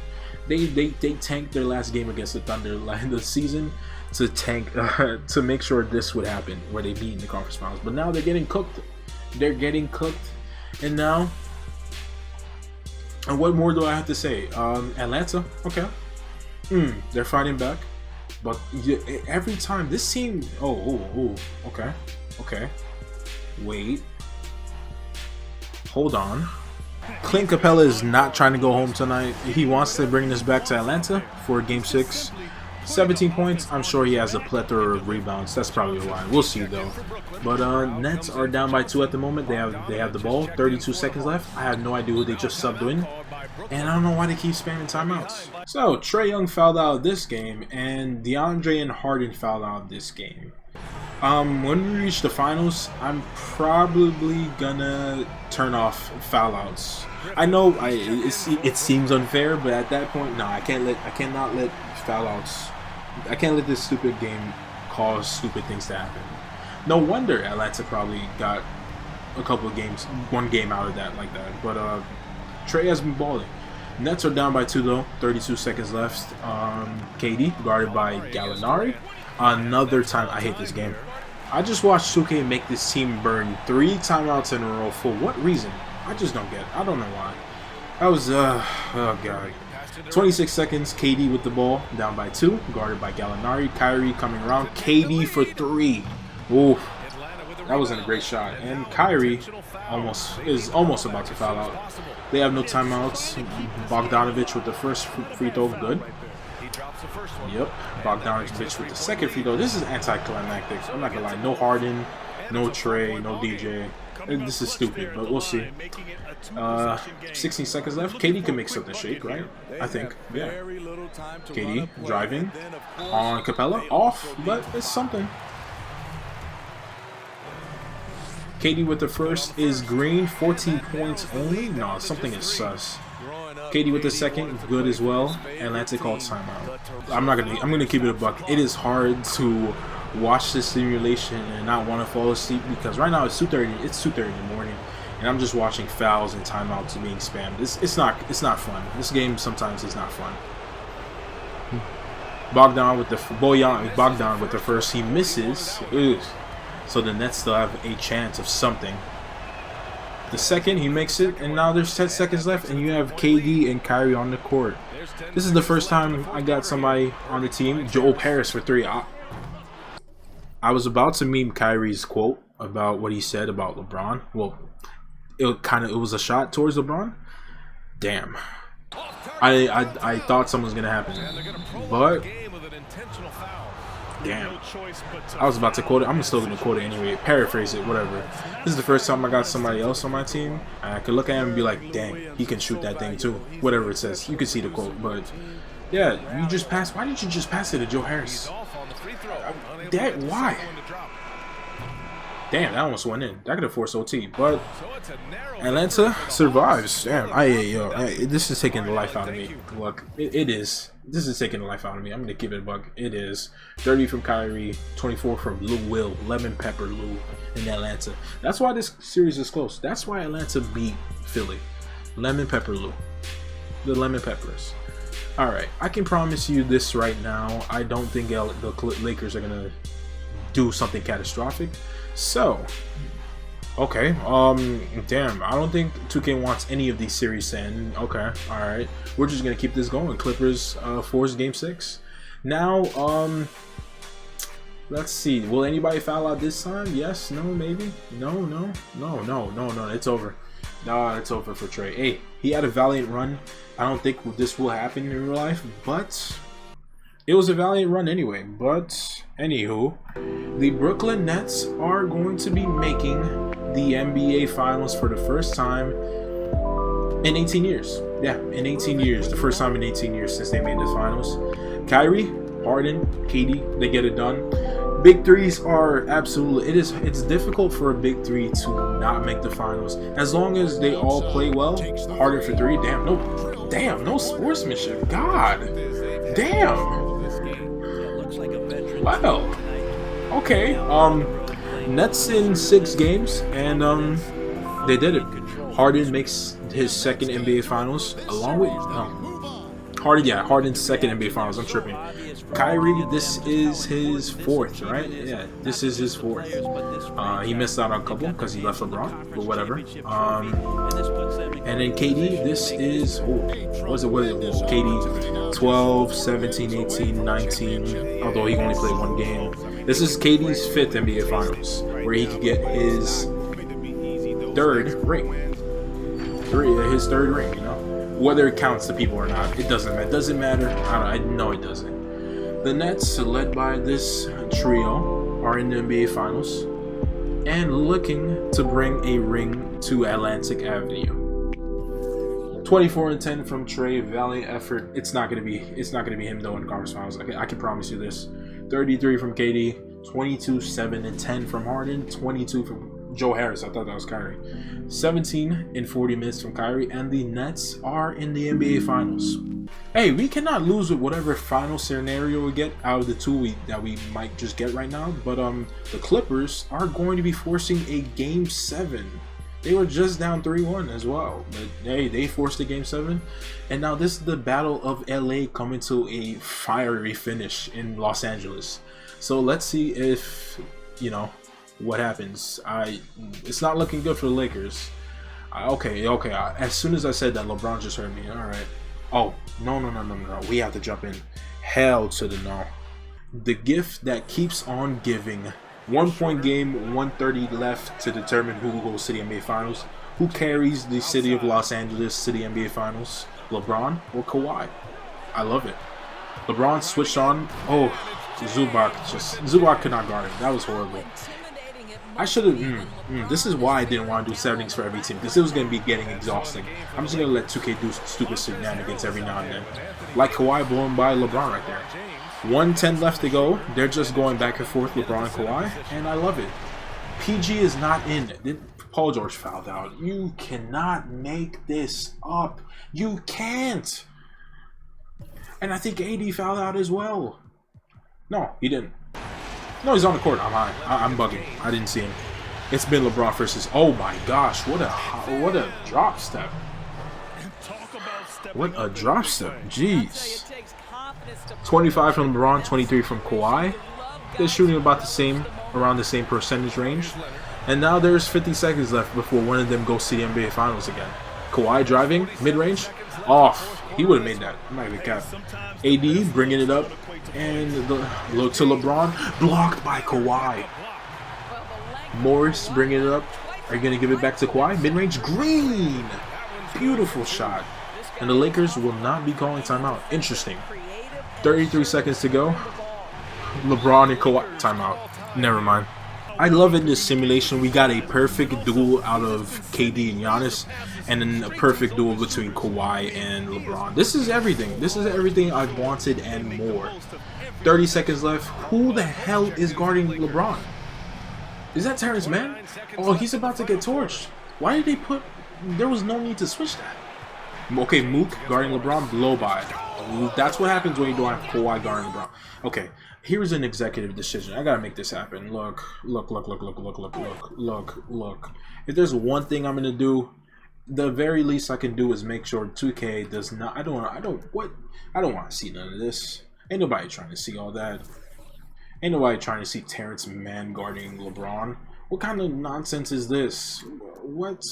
They tanked their last game against the Thunder in the season to tank to make sure this would happen, where they beat in the conference finals. But now they're getting cooked. They're getting cooked. And now, and what more do I have to say? Atlanta, okay, they're fighting back. But every time this team, okay, wait, hold on. Clint Capella is not trying to go home tonight. He wants to bring this back to Atlanta for game 6. 17 points. I'm sure he has a plethora of rebounds. That's probably why. We'll see though. But Nets are down by 2 at the moment. They have the ball. 32 seconds left. I have no idea who they just subbed in, and I don't know why they keep spamming timeouts. So Trae Young fouled out of this game, and DeAndre and Harden fouled out of this game. When we reach the finals, I'm probably gonna turn off foul outs. I know it seems unfair, but at that point, no, I cannot let foul outs. I can't let this stupid game cause stupid things to happen. No wonder Atlanta probably got a couple of games, one game out of that like that. But Trae has been balling. Nets are down by 2 though. 32 seconds left. KD guarded by Gallinari. Another time. I hate this game. I just watched 2K make this team burn 3 timeouts in a row. For what reason? I just don't get it. I don't know why. That was oh god. 26 seconds. KD with the ball, down by 2, guarded by Gallinari. Kyrie coming around. KD for 3. Ooh, that wasn't a great shot. And Kyrie is almost about to foul out. They have no timeouts. Bogdanovich with the first free throw, good. Yep, Bogdanovich with the second free throw. This is anticlimactic. I'm not gonna lie. No Harden, no Trae, no DJ. This is stupid, but we'll see. 16 seconds left. KD can make something shake, right? I think. Yeah. KD driving on Capella, off, but it's something. KD with the first is green. 14 points only. No, something is sus. KD with the second, good as well. Atlanta called timeout. I'm gonna keep it a buck. It is hard to watch this simulation and not want to fall asleep, because right now it's 2:30. It's 2:30 in the morning, and I'm just watching fouls and timeouts being spammed. It's not fun. This game sometimes is not fun. Bogdan with the first, he misses. Ugh. So the Nets still have a chance of something. The second, he makes it, and now there's 10 seconds left, and you have KD and Kyrie on the court. This is the first time I got somebody on the team. Joe Harris for 3. I was about to meme Kyrie's quote about what he said about LeBron. Well, it was a shot towards LeBron. Damn. I thought something was gonna happen, but damn. I was about to quote it. I'm still gonna quote it anyway. Paraphrase it, whatever. This is the first time I got somebody else on my team. I could look at him and be like, dang, he can shoot that thing too. Whatever it says. You can see the quote, but yeah, you just passed. Why didn't you just pass it to Joe Harris? Why? Damn, that almost went in. That could have forced OT, but Atlanta survives. Damn, this is taking the life out of me. Look, it is. This is taking the life out of me. I'm gonna give it a buck. It is. 30 from Kyrie, 24 from Lou Will, Lemon Pepper Lou in Atlanta. That's why this series is close. That's why Atlanta beat Philly. Lemon Pepper Lou, the Lemon Peppers. All right, I can promise you this right now. I don't think the Lakers are gonna do something catastrophic. So, okay, damn, I don't think 2K wants any of these series to end. Okay, all right, we're just gonna keep this going. Clippers force game 6. Now, let's see. Will anybody foul out this time? Yes, no, maybe, no. It's over. Nah, it's over for Trae. Hey, he had a valiant run. I don't think this will happen in real life, but it was a valiant run anyway. But anywho, the Brooklyn Nets are going to be making the NBA Finals for the first time in 18 years. Yeah, in 18 years. The first time in 18 years since they made the finals. Kyrie, Harden, KD, they get it done. Big threes are absolutely, it's difficult for a big three to not make the finals. As long as they all play well. Harden for three, no sportsmanship. God damn. Wow. Okay. Nets in 6 games, and they did it. Harden makes his second NBA Finals, along with Harden's second NBA Finals. I'm tripping. Kyrie, this is his 4th, right? Yeah, this is his 4th. He missed out on a couple because he left LeBron, but whatever. And then KD, this is KD 12, 17, 18, 19, although he only played 1 game. This is KD's 5th NBA Finals, where he could get his 3rd ring. His 3rd ring, you know? Whether it counts to people or not, it doesn't matter. I know it doesn't. The Nets, led by this trio, are in the NBA Finals and looking to bring a ring to Atlantic Avenue. 24-10 from Trey, valiant effort. It's not gonna be him though in Conference Finals. I can promise you this. 33 from KD, 22, 7 and 10 from Harden, 22 from Joe Harris. I thought that was Kyrie. 17 in 40 minutes from Kyrie, and the Nets are in the NBA Finals. Hey, we cannot lose with whatever final scenario we get out of the 2 that we might just get right now. But the Clippers are going to be forcing a Game 7. They were just down 3-1 as well, but hey, they forced a Game 7, and now this is the Battle of LA coming to a fiery finish in Los Angeles. So let's see if what happens. It's not looking good for the Lakers. Okay. As soon as I said that, LeBron just heard me. All right. Oh, no. We have to jump in. Hell to the no. The gift that keeps on giving. 1-point game, 1:30 left to determine who goes to the NBA Finals. Who carries the city of Los Angeles to the NBA Finals? LeBron or Kawhi? I love it. LeBron switched on. Oh, Zubac could not guard him. That was horrible. I should have. This is why I didn't want to do 70s for every team, because it was going to be getting exhausting. I'm just going to let 2K do stupid shenanigans every now and then. Like Kawhi blowing by LeBron right there. 1:10 left to go. They're just going back and forth, LeBron and Kawhi, and I love it. PG is not in. Paul George fouled out. You cannot make this up. You can't. And I think AD fouled out as well. No, he didn't. No, he's on the court. I'm high. I'm bugging. I didn't see him. It's been LeBron versus. Oh my gosh! What a drop step. What a drop step. Jeez. 25 from LeBron, 23 from Kawhi. They're shooting about the same, around the same percentage range. And now there's 50 seconds left before one of them goes to the NBA Finals again. Kawhi driving, mid-range, off. He would have made that. I'm not even cap. AD bringing it up, and look to LeBron, blocked by Kawhi. Morris bringing it up. Are you going to give it back to Kawhi? Mid-range, Green. Beautiful shot. And the Lakers will not be calling timeout. Interesting. 33 seconds to go. LeBron and Kawhi. Timeout. Never mind. I love in this simulation. We got a perfect duel out of KD and Giannis, and then a perfect duel between Kawhi and LeBron. This is everything. This is everything I've wanted and more. 30 seconds left. Who the hell is guarding LeBron? Is that Terrence Mann? Oh, he's about to get torched. Why did they put... There was no need to switch that. Okay, Mook guarding LeBron, blow by. That's what happens when you don't have Kawhi guarding LeBron. Okay, here's an executive decision. I gotta make this happen. Look. If there's one thing I'm gonna do, the very least I can do is make sure 2K does not. I don't want to see none of this. Ain't nobody trying to see all that. Ain't nobody trying to see Terrence Mann guarding LeBron. What kind of nonsense is this? What?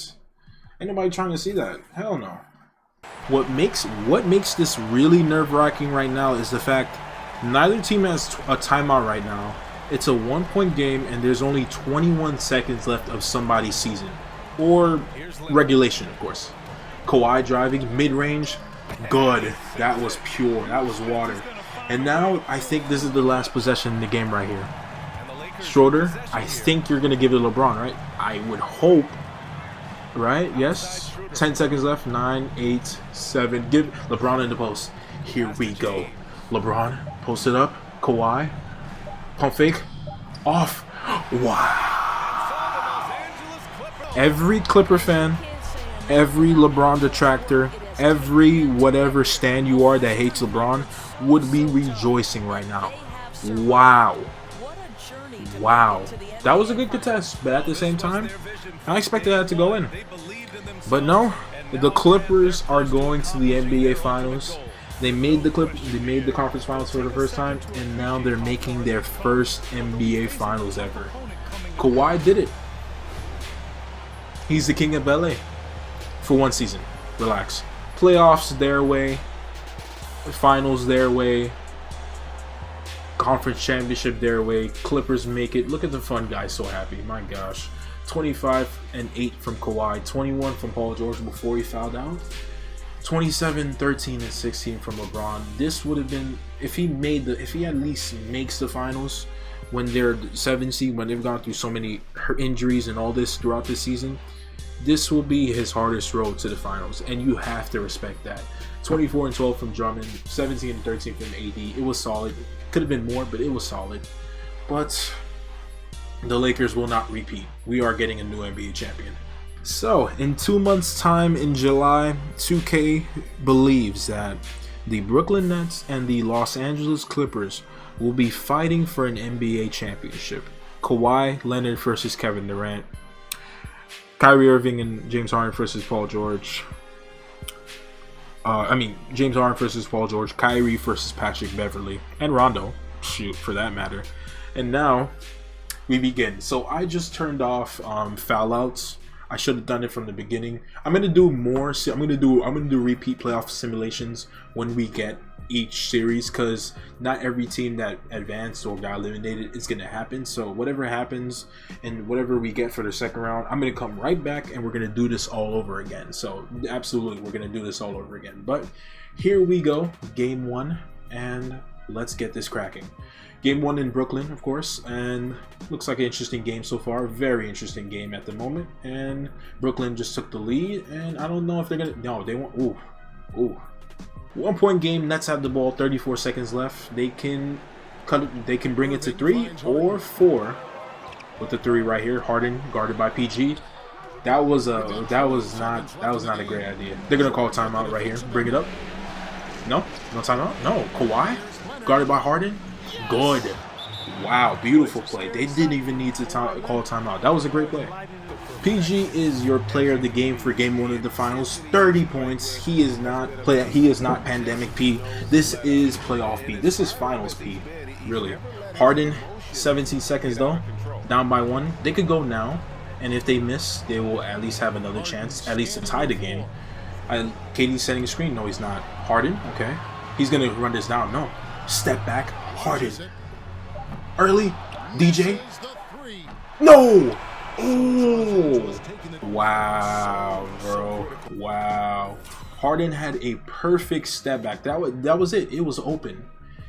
Ain't nobody trying to see that. Hell no. What makes this really nerve-wracking right now is the fact neither team has a timeout right now. It's a 1-point game, and there's only 21 seconds left of somebody's season. Or regulation, of course. Kawhi driving, mid-range, good. That was pure. That was water. And now I think this is the last possession in the game right here. Schroeder, I think you're going to give it to LeBron, right? I would hope. Right? Yes. 10 seconds left. 9, 8, 7. Give LeBron in the post. Here we go. LeBron, post it up. Kawhi. Pump fake. Off. Wow. Every Clipper fan, every LeBron detractor, every whatever stan you are that hates LeBron would be rejoicing right now. Wow. Wow. That was a good contest, but at the same time, I expected that to go in. But no, the Clippers are going to the NBA Finals. They made the conference finals for the first time, and now they're making their first NBA Finals ever. Kawhi did it. He's the king of LA for one season. Relax. Playoffs their way, finals their way, conference championship their way. Clippers make it. Look at the fun guy, so happy. My gosh. 25 and 8 from Kawhi, 21 from Paul George before he fouled out, 27, 13 and 16 from LeBron. This would have been if he at least makes the finals when they're 7 seed, when they've gone through so many injuries and all this throughout the season. This will be his hardest road to the finals, and you have to respect that. 24 and 12 from Drummond, 17 and 13 from AD. It was solid. Could have been more, but it was solid. But the Lakers will not repeat. We are getting a new NBA champion. So, in 2 months' time in July, 2K believes that the Brooklyn Nets and the Los Angeles Clippers will be fighting for an NBA championship. Kawhi Leonard versus Kevin Durant. Kyrie Irving and James Harden versus Paul George. James Harden versus Paul George. Kyrie versus Patrick Beverley. And Rondo, shoot, for that matter. And now we begin. So I just turned off foul outs. I should have done it from the beginning. I'm gonna do more. I'm gonna do repeat playoff simulations when we get each series, because not every team that advanced or got eliminated is gonna happen. So whatever happens and whatever we get for the second round, I'm gonna come right back and we're gonna do this all over again. So absolutely, we're gonna do this all over again. But here we go, game 1, and let's get this cracking. Game 1 in Brooklyn, of course, and looks like an interesting game so far. Very interesting game at the moment. And Brooklyn just took the lead, and I don't know if they're gonna. No, they won't. Ooh. 1 point game. Nets have the ball. 34 seconds left. They can cut it. They can bring it to 3 or 4 with the 3 right here. Harden guarded by PG. That was not a great idea. They're gonna call timeout right here. Bring it up. No timeout. No. Kawhi guarded by Harden. Good. Wow, beautiful play. They didn't even need to call timeout. That was a great play. PG is your player of the game for game 1 of the finals. 30 points. He is not pandemic P. This is playoff P. This is finals P. Really. Harden, 17 seconds though. Down by 1. They could go now, and if they miss, they will at least have another chance, at least to tie the game. KD's setting a screen. No, he's not. Harden, okay. He's gonna run this down. No. Step back. Harden. Early. DJ. No! Ooh. Wow, bro. Wow. Harden had a perfect step back. That was it. It was open.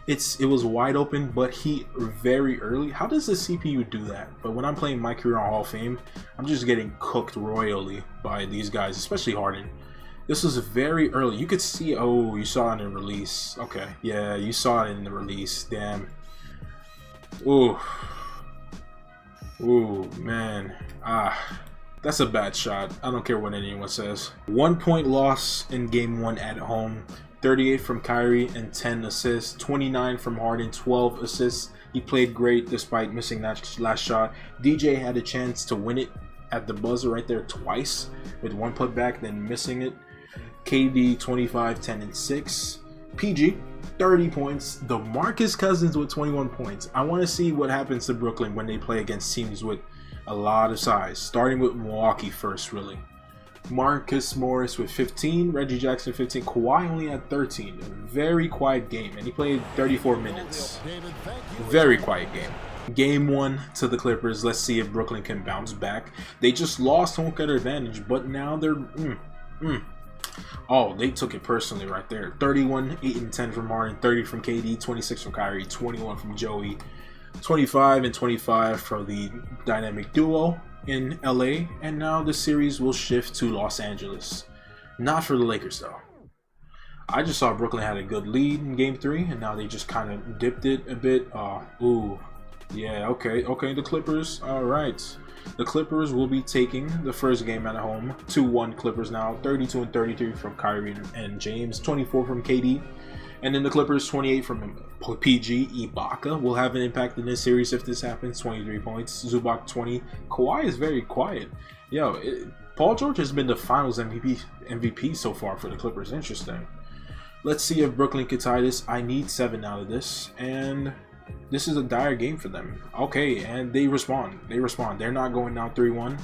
It was wide open, but he very early. How does the CPU do that? But when I'm playing my career on Hall of Fame, I'm just getting cooked royally by these guys, especially Harden. This was very early. You could see, oh, you saw it in the release. Okay, yeah, you saw it in the release. Damn. Ooh, man. That's a bad shot. I don't care what anyone says. 1 point loss in game 1 at home. 38 from Kyrie and 10 assists. 29 from Harden, 12 assists. He played great despite missing that last shot. DJ had a chance to win it at the buzzer right there twice with 1 putback, then missing it. KD 25, 10 and 6. PG 30 points. DeMarcus Cousins with 21 points. I want to see what happens to Brooklyn when they play against teams with a lot of size, starting with Milwaukee first, really. Marcus Morris with 15, Reggie Jackson 15, Kawhi only had 13. A very quiet game, and he played 34 minutes. Very quiet game. Game 1 to the Clippers. Let's see if Brooklyn can bounce back. They just lost home court advantage, but now they're oh, they took it personally right there. 31, 8 and 10 from Harden, 30 from KD, 26 from Kyrie, 21 from Joey. 25 and 25 for the dynamic duo in LA, and now the series will shift to Los Angeles. Not for the Lakers though. I just saw Brooklyn had a good lead in game 3, and now they just kind of dipped it a bit. Ooh, yeah, okay, the Clippers. All right, the Clippers will be taking the first game at home. 2-1 Clippers now. 32 and 33 from Kyrie and James. 24 from KD. And then the Clippers, 28 from PG. Ibaka will have an impact in this series if this happens. 23 points. Zubac, 20. Kawhi is very quiet. Yo, Paul George has been the Finals MVP so far for the Clippers. Interesting. Let's see if Brooklyn can tie this. I need 7 out of this, and this is a dire game for them. Okay, and they respond. They're not going down 3-1,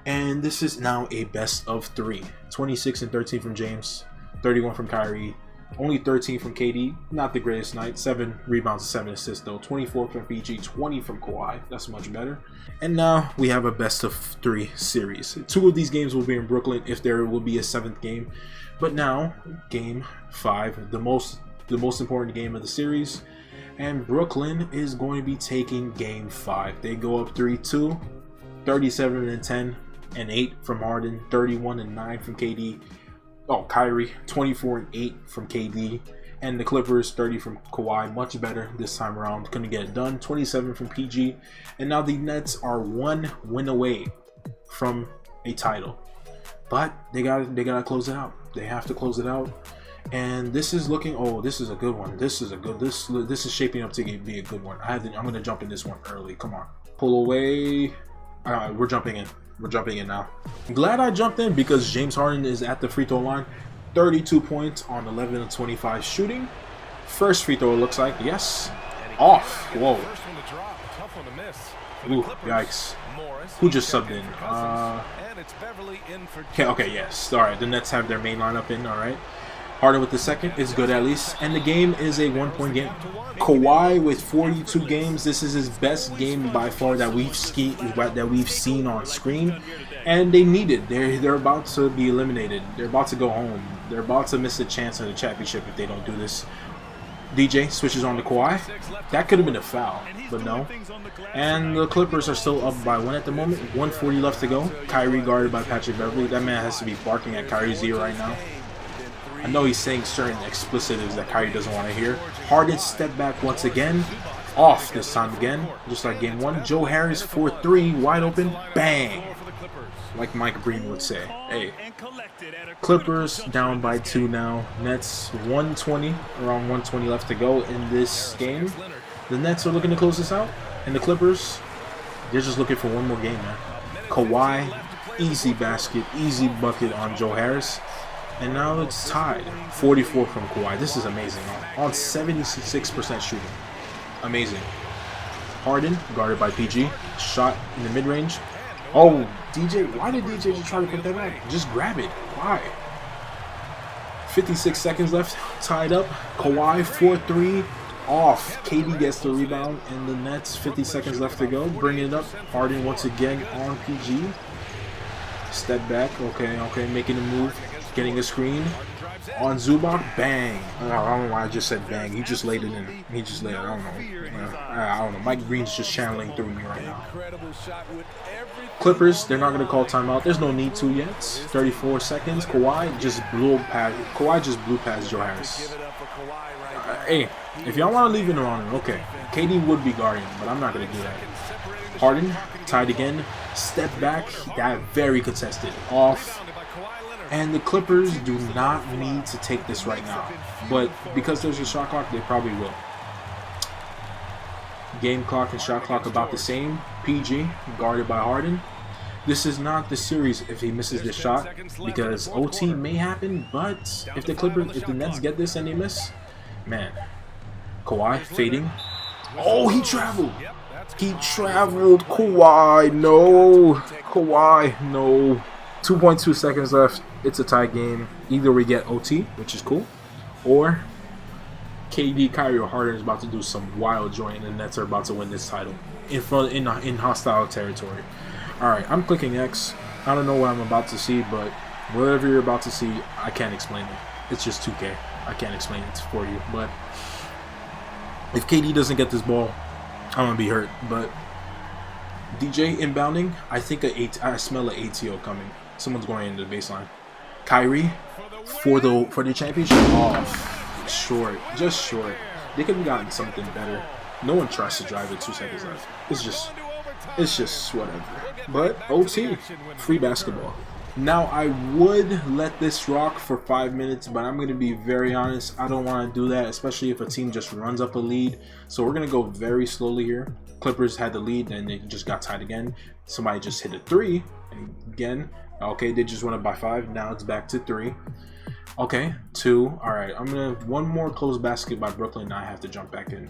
and this is now a best of 3. 26 and 13 from James, 31 from Kyrie, only 13 from KD. Not the greatest night. 7 rebounds and 7 assists though. 24 from PG, 20 from Kawhi. That's much better. And now we have a best of 3 series. 2 of these games will be in Brooklyn if there will be a 7th game. But now, game 5, the most important game of the series, and Brooklyn is going to be taking game 5. They go up 3-2, 37 and 10 and 8 from Harden, 31 and 9 from KD. Oh, Kyrie, 24 and 8 from KD, and the Clippers, 30 from Kawhi. Much better this time around. Couldn't get it done. 27 from PG, and now the Nets are 1 win away from a title. But they gotta close it out. They have to close it out, and this is looking. Oh, this is a good one. This is shaping up to be a good one. I'm gonna jump in this one early. Come on, pull away. We're jumping in. We're jumping in now. I'm glad I jumped in because James Harden is at the free throw line. 32 points on 11 of 25 shooting. First free throw, it looks like. Yes, off. Whoa. Ooh, yikes. Who just subbed in? Okay, yes. All right, the Nets have their main lineup in. All right. Harden with the second is good at least, and the game is a 1-point game. Kawhi with 42 games. This is his best game by far that we've seen on screen, and they need it. They're about to be eliminated. They're about to go home. They're about to miss a chance at the championship if they don't do this. DJ switches on to Kawhi. That could have been a foul, but no. And the Clippers are still up by 1 at the moment. 1:40 left to go. Kyrie guarded by Patrick Beverley. That man has to be barking at Kyrie's ear right now. I know he's saying certain explicitives that Kyrie doesn't want to hear. Harden step back once again. Off this time again, just like game 1. Joe Harris 4-3, wide open. Bang! Like Mike Breen would say. Hey. Clippers down by 2 now. Nets 120, around 120 left to go in this game. The Nets are looking to close this out, and the Clippers, they're just looking for one more game, man. Kawhi, easy basket, easy bucket on Joe Harris, and now it's tied. 44 from Kawhi. This is amazing. On 76% shooting. Amazing. Harden, guarded by PG. Shot in the mid-range. Oh, DJ, why did DJ just try to put that back? Just grab it. Why? 56 seconds left. Tied up. Kawhi, 4-3. Off. KD gets the rebound, and the Nets, 50 seconds left to go. Bringing it up. Harden once again on PG. Step back. Okay, making a move. Getting a screen. On Zubac. Bang. I don't know why I just said bang. He just laid it in. He just laid it. I don't know. I don't know. Mike Green's just channeling through me right now. Clippers, they're not going to call timeout. There's no need to yet. 34 seconds. Kawhi just blew past Joe Harris. Hey, if y'all want to leave it around, okay. KD would be guarding, but I'm not going to do that. Harden, tied again. Step back. That very contested. Off. And the Clippers do not need to take this right now. But because there's a shot clock, they probably will. Game clock and shot clock about the same. PG, guarded by Harden. This is not the series if he misses this shot, because OT may happen, but if the Nets get this and they miss, man. Kawhi fading. Oh, he traveled. He traveled. Kawhi, no. Kawhi, no. 2.2 seconds left. It's a tie game. Either we get OT, which is cool, or KD, Kyrie, or Harden is about to do some wild joint, and the Nets are about to win this title in hostile territory. All right, I'm clicking X. I don't know what I'm about to see, but whatever you're about to see, I can't explain it. It's just 2K. I can't explain it for you. But if KD doesn't get this ball, I'm gonna be hurt. But DJ inbounding. I think I smell an ATO coming. Someone's going into the baseline. Kyrie for the championship. Off. Short. Just short. They could have gotten something better. No one tries to drive with 2 seconds left. It's just whatever. But OT. Free basketball. Now, I would let this rock for 5 minutes, but I'm going to be very honest. I don't want to do that, especially if a team just runs up a lead. So we're going to go very slowly here. Clippers had the lead, and they just got tied again. Somebody just hit a 3. And again, okay, they just went up by 5. Now it's back to 3. Okay, 2. All right, I'm going to... One more close basket by Brooklyn. Now I have to jump back in.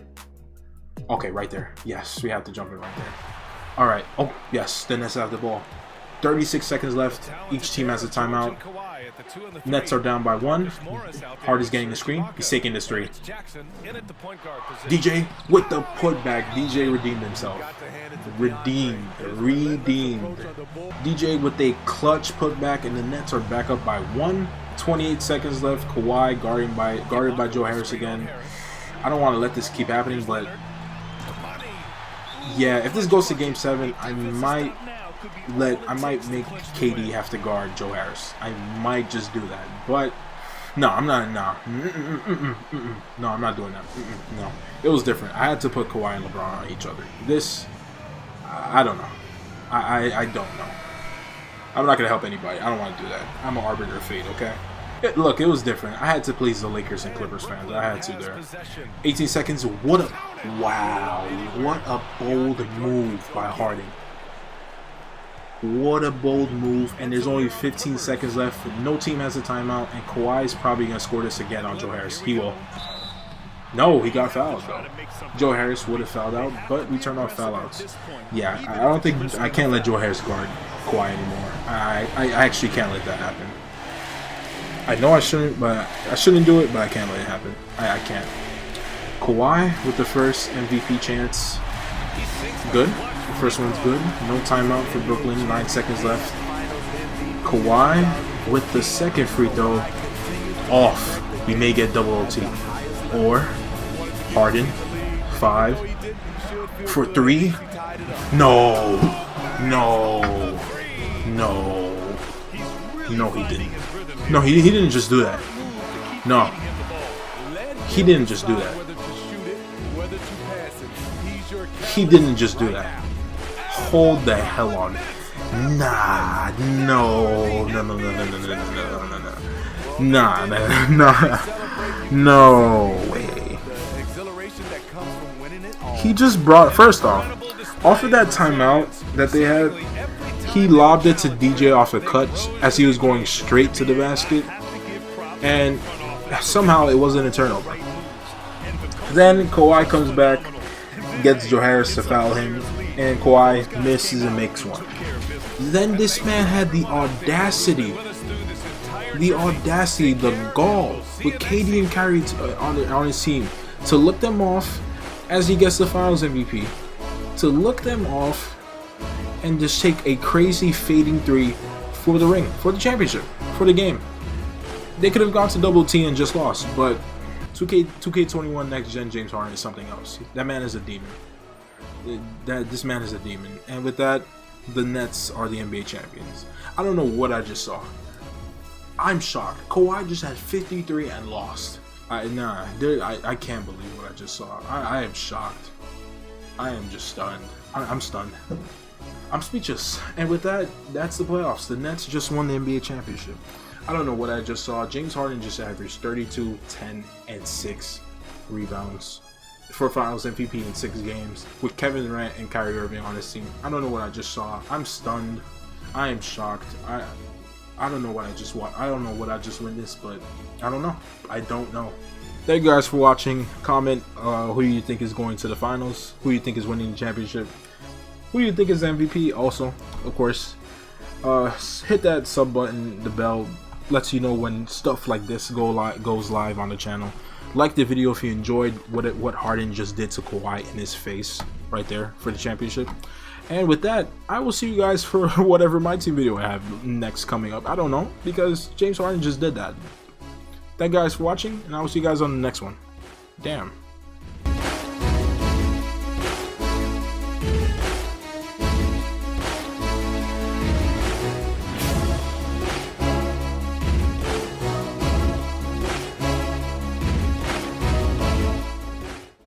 Okay, right there. Yes, we have to jump in right there. All right. Oh, yes, the Nets have the ball. 36 seconds left. Each team has a timeout. Nets are down by 1. Harden's getting the screen. He's taking this 3. DJ with the putback. DJ redeemed himself. Redeemed. DJ with a clutch putback, and the Nets are back up by 1. 28 seconds left. Kawhi guarded by Joe Harris again. I don't want to let this keep happening, but yeah, if this goes to Game 7, I might make KD have to guard Joe Harris. I might just do that. But no, I'm not. No, no, I'm not doing that. No, it was different. I had to put Kawhi and LeBron on each other. This, I don't know. I don't know. I'm not gonna help anybody. I don't want to do that. I'm an arbiter of fate. Okay. Look, it was different. I had to please the Lakers and Clippers fans. I had to there. 18 seconds. What a wow! What a bold move by Harden. What a bold move, and there's only 15 seconds left. No team has a timeout, and Kawhi is probably going to score this again on Joe Harris. He will. No, he got fouled, though. Joe Harris would have fouled out, but we turned off foul outs. Yeah, I don't think... I can't let Joe Harris guard Kawhi anymore. I actually can't let that happen. I know I shouldn't, but I shouldn't do it, but I can't let it happen. I can't. Kawhi with the first MVP chance. Good. The first one's good. No timeout for Brooklyn. 9 seconds left. Kawhi with the second free throw. Off. We may get double OT. Or Harden. 5. For 3. No. No. No. No, he didn't. No, he didn't just do that. No. He didn't just do that. He didn't just do that. Hold the hell on. Nah, no. No way. He just brought, first off of that timeout that they had, he lobbed it to DJ off a cut as he was going straight to the basket, and somehow it wasn't a turnover. Then Kawhi comes back, gets Joe Harris to foul him, and Kawhi misses and makes one. Then this man had the audacity, the gall with KD and Kyrie on his team to look them off as he gets the Finals MVP, to look them off and just take a crazy fading 3 for the ring, for the championship, for the game. They could have gone to double T and just lost, but 2K21 Next Gen James Harden is something else. That man is a demon. This man is a demon. And with that, the Nets are the NBA champions. I don't know what I just saw. I'm shocked. Kawhi just had 53 and lost. I can't believe what I just saw. I am shocked. I am just stunned. I'm stunned. I'm speechless. And with that, that's the playoffs. The Nets just won the NBA championship. I don't know what I just saw. James Harden just averaged 32, 10, and 6 rebounds for Finals MVP in 6 games with Kevin Durant and Kyrie Irving on his team. I don't know what I just saw. I'm stunned. I am shocked. I don't know what I just watched. I don't know what I just witnessed, but I don't know. I don't know. Thank you guys for watching. Comment who you think is going to the finals, who you think is winning the championship, who you think is MVP. Also, of course, hit that sub button. The bell lets you know when stuff like this goes live on the channel. Like the video if you enjoyed what Harden just did to Kawhi in his face right there for the championship. And with that, I will see you guys for whatever my team video I have next coming up. I don't know, because James Harden just did that. Thank you guys for watching, and I will see you guys on the next one. Damn.